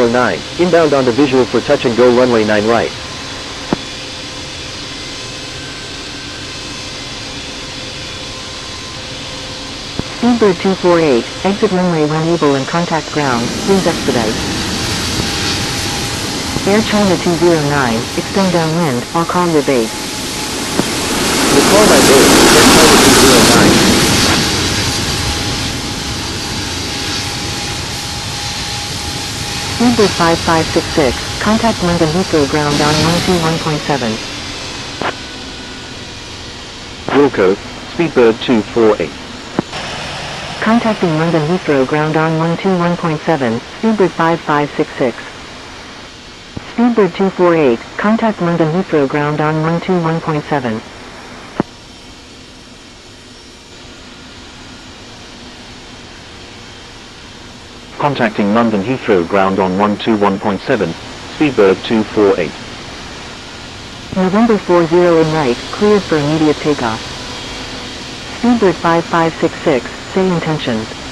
209, inbound on the visual for touch and go runway 9 right. Speedbird 248, exit runway when able and contact ground, please expedite. Air China 209, extend downwind, I'll call your base. Recall my base, Air China 209. Speedbird 5566, contact London Heathrow ground on 121.7. Wilco, Speedbird 248. Contacting London Heathrow ground on 121.7, Speedbird 5566. Speedbird 248, contact London Heathrow ground on 121.7. Contacting London Heathrow ground on 121.7, Speedbird 248. November 40 in right, cleared for immediate takeoff. Speedbird 5566, say intentions.